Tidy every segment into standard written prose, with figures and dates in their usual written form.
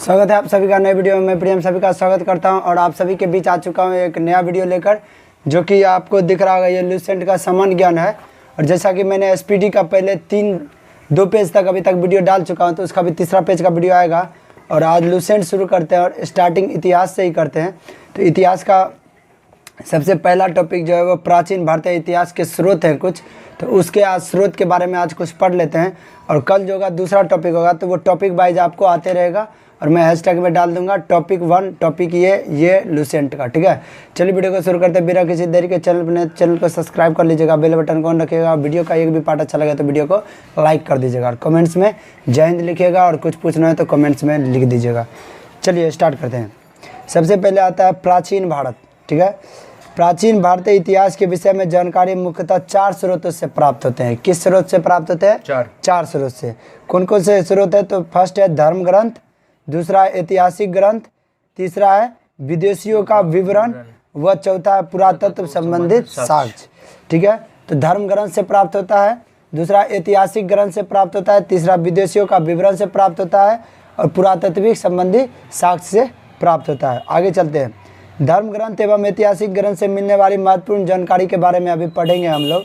स्वागत है आप सभी का नए वीडियो में। मैं प्रियम सभी का स्वागत करता हूं और आप सभी के बीच आ चुका हूं एक नया वीडियो लेकर, जो कि आपको दिख रहा होगा। ये लूसेंट का सामान्य ज्ञान है। और जैसा कि मैंने एसपीडी का पहले दो पेज तक अभी तक वीडियो डाल चुका हूं, तो उसका भी तीसरा पेज का वीडियो आएगा। और आज लूसेंट शुरू करते हैं और स्टार्टिंग इतिहास से ही करते हैं। तो इतिहास का सबसे पहला टॉपिक जो है वो प्राचीन भारतीय इतिहास के स्रोत हैं कुछ, तो उसके आज स्रोत के बारे में आज कुछ पढ़ लेते हैं। और कल जो होगा दूसरा टॉपिक होगा, तो वो टॉपिक वाइज आपको आते रहेगा और मैं हैशटैग में डाल दूंगा टॉपिक 1 टॉपिक ये लूसेंट का। ठीक है, चलिए वीडियो को शुरू करते हैं बिना किसी देरी के। चैनल को सब्सक्राइब कर लीजिएगा, बेल बटन को ऑन रखिएगा। वीडियो का एक भी पार्ट अच्छा लगे तो वीडियो को लाइक कर दीजिएगा और कमेंट्स में जय हिंद लिखिएगा और कुछ पूछना है तो कमेंट्स में लिख दीजिएगा। चलिए स्टार्ट करते हैं। सबसे पहले आता है प्राचीन भारत। ठीक है, प्राचीन भारतीय इतिहास के विषय में जानकारी मुख्यतः 4 स्रोतों से प्राप्त होते हैं। किस स्रोत से प्राप्त होते हैं? चार स्रोत से। कौन कौन से स्रोत है? तो फर्स्ट है धर्म ग्रंथ, दूसरा है ऐतिहासिक ग्रंथ, तीसरा है विदेशियों का विवरण, व चौथा है पुरातत्व संबंधित साक्ष्य। ठीक है, तो धर्म ग्रंथ से प्राप्त होता है, दूसरा ऐतिहासिक ग्रंथ से प्राप्त होता है, तीसरा विदेशियों का विवरण से प्राप्त होता है और पुरातत्विक संबंधी साक्ष्य से प्राप्त होता है। आगे चलते हैं। धर्म ग्रंथ एवं ऐतिहासिक ग्रंथ से मिलने वाली महत्वपूर्ण जानकारी के बारे में अभी पढ़ेंगे हम लोग।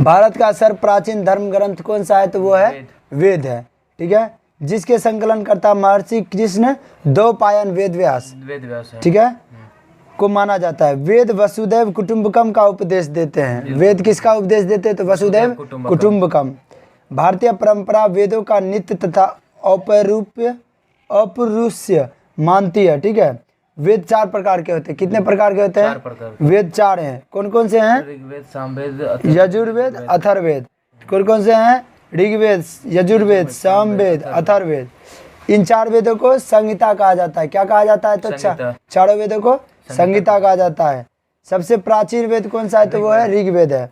भारत का सर्व प्राचीन धर्म ग्रंथ कौन सा है? तो वो है वेद है। ठीक है, जिसके संकलनकर्ता महर्षि कृष्ण द्वैपायन वेद व्यास ठीक है को माना जाता है। वेद वसुदैव कुटुंबकम का उपदेश देते हैं। वेद किसका उपदेश देते हैं? तो वसुदैव कुटुंबकम। भारतीय परंपरा वेदों का नित्य तथा अपौरुष्य मानती है। ठीक है, वेद 4 प्रकार के होते हैं। कितने प्रकार के होते हैं? वेद 4 हैं। कौन कौन से हैं? यजुर्वेद, अथर्ववेद। कौन कौन से हैं? ऋग्वेद, यजुर्वेद, सामवेद, अथर्ववेद। इन 4 वेदों को संहिता कहा जाता है। क्या कहा जाता है? तो चारों वेदों को संहिता कहा जाता है। सबसे प्राचीन वेद कौन सा है? तो वो है ऋग्वेद है।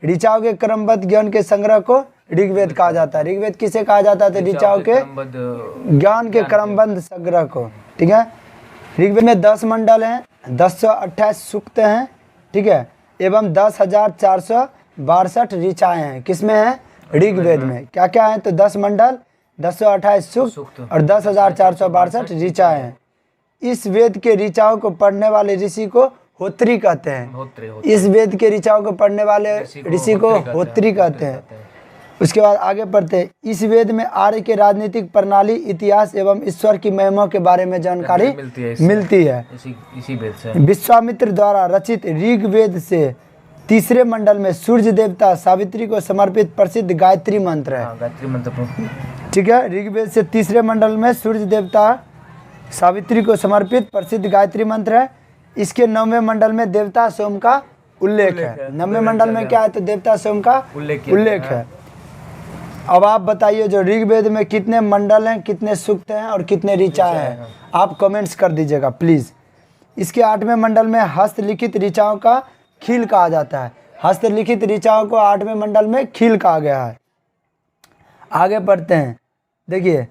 ऋचाओं के क्रमबद्ध ज्ञान के संग्रह को ऋग्वेद कहा जाता है। ऋग्वेद किसे कहा जाता है? तो ऋचाओं के ज्ञान के क्रमबद्ध संग्रह को। ठीक है, ऋग्वेद में 10 मंडल हैं, 1028 सूक्त हैं। ठीक है, एवं 10,462 ऋचाएँ हैं। किसमें है? ऋग्वेद में। क्या क्या है? तो 10 मंडल, 1028 सूक्त और 10,462 ऋचाएँ हैं। इस वेद के ऋचाओं को पढ़ने वाले ऋषि को होत्री कहते हैं। इस वेद के ऋचाओं को पढ़ने वाले ऋषि को होत्री कहते हैं। उसके बाद आगे पढ़ते हैं। इस वेद में आर्य के राजनीतिक प्रणाली, इतिहास एवं ईश्वर की महिमा के बारे में जानकारी मिलती है। इसी वेद से विश्वामित्र द्वारा रचित ऋग्वेद से तीसरे मंडल में सूर्य देवता सावित्री को समर्पित प्रसिद्ध गायत्री मंत्र है। गायत्री मंत्र। ठीक है, ऋग्वेद से तीसरे मंडल में सूर्य देवता सावित्री को समर्पित प्रसिद्ध गायत्री मंत्र है। इसके 9वें मंडल में देवता सोम का उल्लेख है। 9वें मंडल में क्या है? तो देवता सोम का उल्लेख है। अब आप बताइए, जो ऋग्वेद में कितने मंडल हैं, कितने सूक्त हैं और कितने ऋचाएँ हैं? आप कमेंट्स कर दीजिएगा प्लीज़। इसके 8वें मंडल में हस्तलिखित ऋचाओं का खील कहा जाता है। हस्तलिखित ऋचाओं को 8वें मंडल में खील कहा गया है। आगे बढ़ते हैं। देखिए,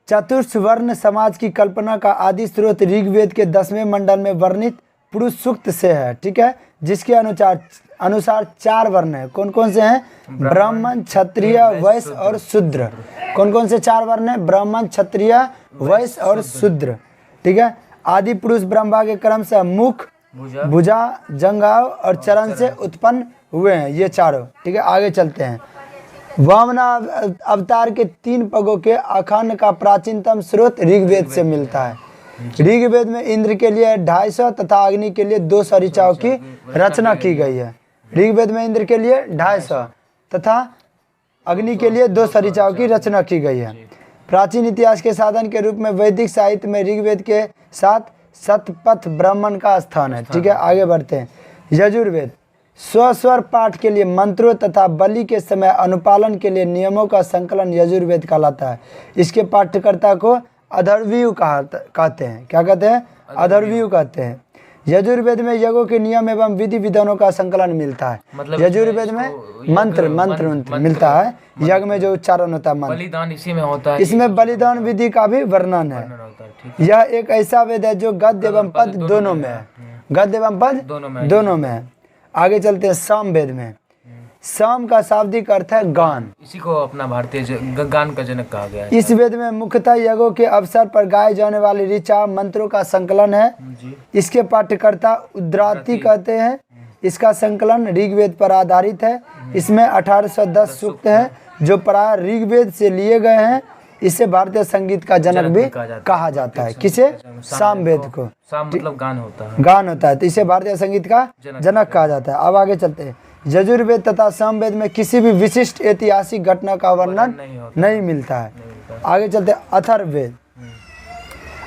चतुर्वर्ण समाज की कल्पना का आदि स्रोत ऋग्वेद के 10वें मंडल में वर्णित पुरुष सूक्त से है। ठीक है, जिसके अनुसार 4 वर्ण है। कौन कौन से हैं? ब्राह्मण, क्षत्रिय, वैश्य और शूद्र। कौन कौन से 4 वर्ण है? ब्राह्मण, क्षत्रिय, वैश्य और शूद्र। ठीक है, आदि पुरुष ब्रह्मा के क्रम से मुख, भुजा, जंघाव और चरण से उत्पन्न हुए हैं ये चारों। ठीक है, आगे चलते हैं। वामन अवतार के 3 पगों के आख्यान का प्राचीनतम स्रोत ऋग्वेद से मिलता है। ऋग्वेद में इंद्र के लिए 250 तथा अग्नि के लिए 200 ऋचाओं की रचना की गई है। ऋग्वेद में इंद्र के लिए 250 तथा अग्नि के लिए 200 ऋचाओं की रचना की गई है। प्राचीन इतिहास के साधन के रूप में वैदिक साहित्य में ऋग्वेद के साथ शतपथ ब्राह्मण का स्थान है। ठीक है, आगे बढ़ते हैं। यजुर्वेद स्वस्वर पाठ के लिए मंत्रों तथा बलि के समय अनुपालन के लिए नियमों का संकलन यजुर्वेद कहलाता है। इसके पाठ्यकर्ता को अथर्वव्यू कहते हैं। क्या कहते हैं? अथर्वव्यू कहते हैं। यजुर्वेद में यज्ञों के नियम एवं विधि विधानों का संकलन मिलता है। मतलब यजुर्वेद में मंत्र मिलता है। यज्ञ में जो उच्चारण होता है, बलिदान इसी में होता है। इसमें बलिदान विधि का भी वर्णन है। यह एक ऐसा वेद है जो गद्य एवं पद दोनों में है। गद्य एवं पद दोनों में है। आगे चलते हैं सामवेद में। साम का शाब्दिक अर्थ है गान। इसी को अपना भारतीय गान का जनक कहा गया है। इस वेद में मुख्यतः यज्ञों के अवसर पर गाए जाने वाले ऋचा मंत्रों का संकलन है। जी। इसके पाठ्यकर्ता उद्राती कहते हैं। इसका संकलन ऋग्वेद पर आधारित है। इसमें 1810 सूक्त हैं जो प्राय ऋग्वेद से लिए गए हैं। इसे भारतीय संगीत का जनक भी कहा जाता है। किसे? सामवेद को। साम मतलब गान होता है। गान होता है, तो इसे भारतीय संगीत का जनक कहा जाता है। अब आगे चलते हैं। यजुर्वेद तथा सामवेद में किसी भी विशिष्ट ऐतिहासिक घटना का वर्णन नहीं मिलता है। आगे चलते हैं। अथर्ववेद।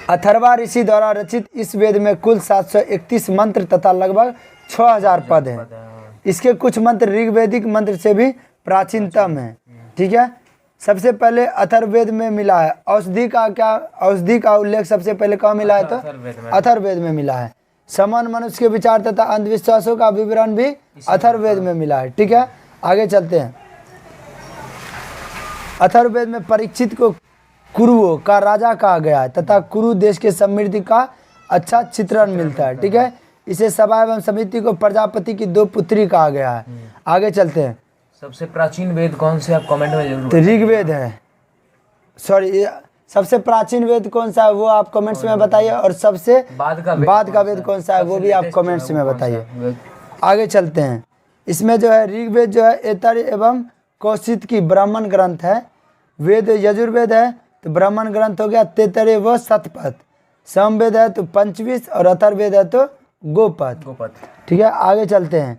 अथर्वा ऋषि द्वारा रचित इस वेद में कुल 731 मंत्र तथा लगभग 6000 पद हैं। इसके कुछ मंत्र ऋग्वेदिक मंत्र से भी प्राचीनतम है। ठीक है। सबसे पहले अथर्ववेद में मिला है। औषधि का उल्लेख सबसे पहले कहाँ मिला है? तो अथर्ववेद में मिला है। सामान्य मनुष्य के विचार तथा अंधविश्वासों का विवरण भी अथर्ववेद में मिला है। ठीक है। आगे चलते हैं। अथर्ववेद में परीक्षित को कुरुओं का राजा कहा गया है तथा कुरु देश के समृद्धि का अच्छा चित्रण मिलता है। ठीक है। इसे सभा एवं समिति को प्रजापति की 2 पुत्री कहा गया है। आगे चलते हैं। सबसे प्राचीन वेद कौन से? आप कमेंट में जरूर। तो ऋग्वेद है। सॉरी, सबसे प्राचीन वेद कौन सा है वो आप कमेंट्स में बताइए, और सबसे बाद का वेद कौन सा है वो भी आप कमेंट्स में बताइए। आगे चलते हैं। इसमें जो है ऋग्वेद जो है ऐतरेय एवं कौशिक की ब्राह्मण ग्रंथ है। वेद यजुर्वेद है तो ब्राह्मण ग्रंथ हो गया तैतरेय व शतपथ। सामवेद है तो पंचविश, और अथर्ववेद है तो गोपद। ठीक है। आगे चलते हैं।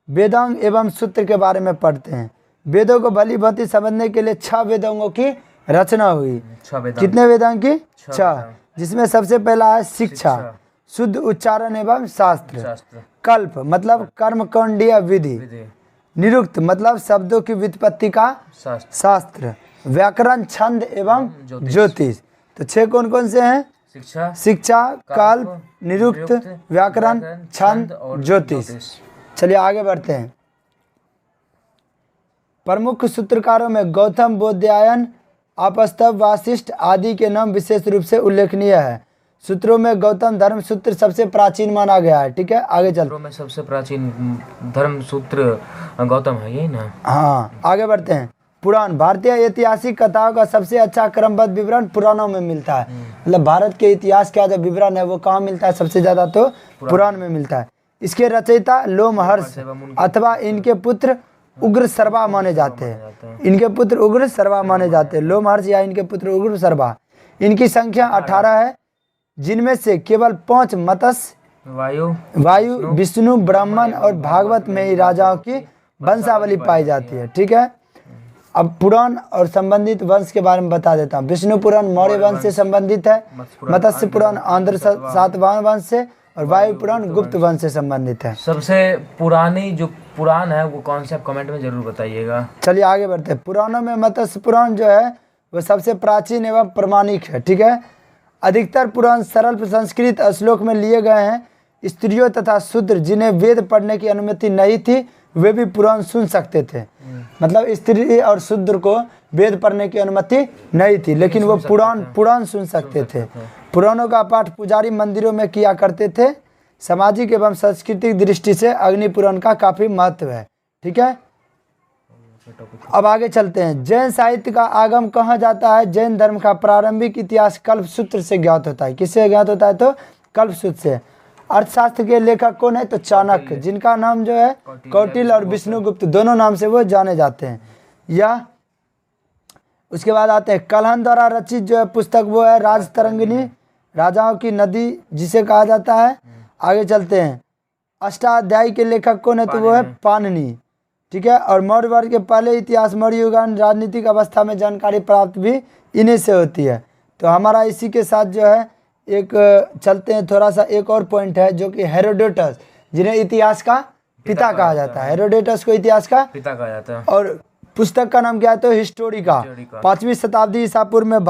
वेदांग एवं सूत्र के बारे में पढ़ते हैं। वेदों को भली भांति समझने के लिए 6 वेदांगों की रचना हुई। कितने वेदांग की? 6। जिसमें सबसे पहला है शिक्षा, शुद्ध उच्चारण एवं शास्त्र। कल्प मतलब कर्मकांडीय विधि। निरुक्त मतलब शब्दों की व्युत्पत्ति का शास्त्र। व्याकरण, छंद एवं ज्योतिष। तो 6 कौन कौन से हैं? शिक्षा, कल्प, निरुक्त, व्याकरण, छंद और ज्योतिष। चलिए आगे बढ़ते हैं। प्रमुख सूत्रकारों में गौतम, बोधायन, आपस्तव, वासिष्ठ आदि के नाम विशेष रूप से उल्लेखनीय है। सूत्रों में गौतम धर्म सूत्र सबसे प्राचीन माना गया है। ठीक है। आगे चलते हैं। सबसे प्राचीन धर्म सूत्र गौतम है, यही ना? हाँ, आगे बढ़ते हैं। पुराण। भारतीय ऐतिहासिक कथाओं का सबसे अच्छा क्रमबद्ध विवरण पुराणों में मिलता है। मतलब भारत के इतिहास का जो विवरण है वो कहाँ मिलता है? सबसे ज्यादा तो पुराण में मिलता है। इसके रचयिता लोमहर्ष अथवा इनके पुत्र उग्र सर्वा माने जाते हैं। इनके पुत्र उग्र सर्वा माने जाते हैं। लोमहर्ष या इनके पुत्र उग्र सर्वा। इनकी संख्या 18 है, जिनमें से केवल 5 मत्स्य, वायु, विष्णु, ब्राह्मण और भागवत में ही राजाओं की वंशावली पाई जाती है। ठीक है। अब पुराण और संबंधित वंश के बारे में बता देता हूँ। विष्णु पुराण मौर्य वंश से संबंधित है। मत्स्य पुराण आंध्र सातवाहन वंश से, और वायु पुराण गुप्त वंश से संबंधित है। सबसे पुरानी जो पुराण है वो कौन से? आप कमेंट में जरूर बताइएगा। चलिए आगे बढ़ते हैं। पुराणों में मत्स्य पुराण जो है वो सबसे प्राचीन एवं प्रमाणिक है। ठीक है। अधिकतर पुराण सरल संस्कृत श्लोक में लिए गए हैं। स्त्रियों तथा शूद्र जिन्हें वेद पढ़ने की अनुमति नहीं थी वे भी पुराण सुन सकते थे। मतलब स्त्री और शूद्र को वेद पढ़ने की अनुमति नहीं थी, लेकिन वो पुराण सुन सकते थे। पुराणों का पाठ पुजारी मंदिरों में किया करते थे। सामाजिक एवं सांस्कृतिक दृष्टि से अग्नि पुराण का काफी महत्व है। ठीक है। अब आगे चलते हैं। जैन साहित्य का आगम कहाँ जाता है? जैन धर्म का प्रारंभिक इतिहास कल्पसूत्र से ज्ञात होता है। किससे ज्ञात होता है? तो कल्पसूत्र से। अर्थशास्त्र के लेखक कौन है? तो चाणक्य, जिनका नाम जो है कौटिल्य और विष्णुगुप्त दोनों नाम से वो जाने जाते हैं। या उसके बाद आते हैं कलहन द्वारा रचित जो है पुस्तक वो है राजतरंगिणी, राजाओं की नदी जिसे कहा जाता है। आगे चलते हैं। अष्टाध्यायी के लेखक कौन है? तो वो है पाणिनि। ठीक है। और मौर्य वर्ग के पहले इतिहास, मौर्य युग, राजनीतिक अवस्था में जानकारी प्राप्त भी इन्हीं से होती है। तो हमारा इसी के साथ जो है एक चलते हैं। थोड़ा सा एक और पॉइंट है जो कि हेरोडोटस, जिन्हें इतिहास का पिता कहा जाता है। हेरोडोटस को इतिहास का पिता कहा जाता है। और पुस्तक का नाम क्या है? तो हिस्टोरिका। 5वीं शताब्दी ईसा पूर्व में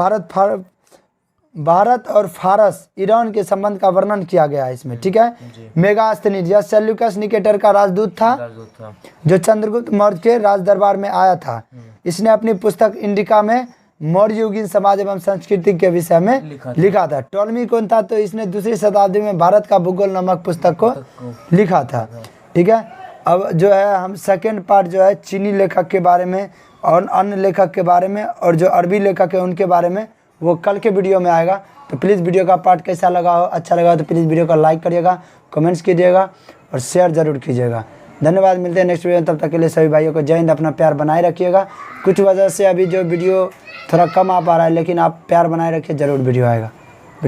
भारत और फारस, ईरान के संबंध का वर्णन किया गया है इसमें। ठीक है। मेगास्थनीज यह सेल्यूकस निकेटर का राजदूत था जो चंद्रगुप्त मौर्य के राज दरबार में आया था। इसने अपनी पुस्तक इंडिका में मौर्य युगीन समाज एवं संस्कृति के विषय में लिखा था। टॉलमी कौन था? तो इसने 2री शताब्दी में भारत का भूगोल नामक पुस्तक को लिखा था। ठीक है। अब जो है हम सेकेंड पार्ट जो है चीनी लेखक के बारे में और अन्य लेखक के बारे में और जो अरबी लेखक है उनके बारे में वो कल के वीडियो में आएगा। तो प्लीज़ वीडियो का पार्ट कैसा लगा हो, अच्छा लगा हो तो प्लीज़ वीडियो को लाइक करिएगा, कमेंट्स कीजिएगा और शेयर ज़रूर कीजिएगा। धन्यवाद, मिलते हैं नेक्स्ट वीडियो में। तब तक के लिए सभी भाइयों को जय हिंद, अपना प्यार बनाए रखिएगा। कुछ वजह से अभी जो वीडियो थोड़ा कम आ पा रहा है, लेकिन आप प्यार बनाए रखिए, ज़रूर वीडियो आएगा।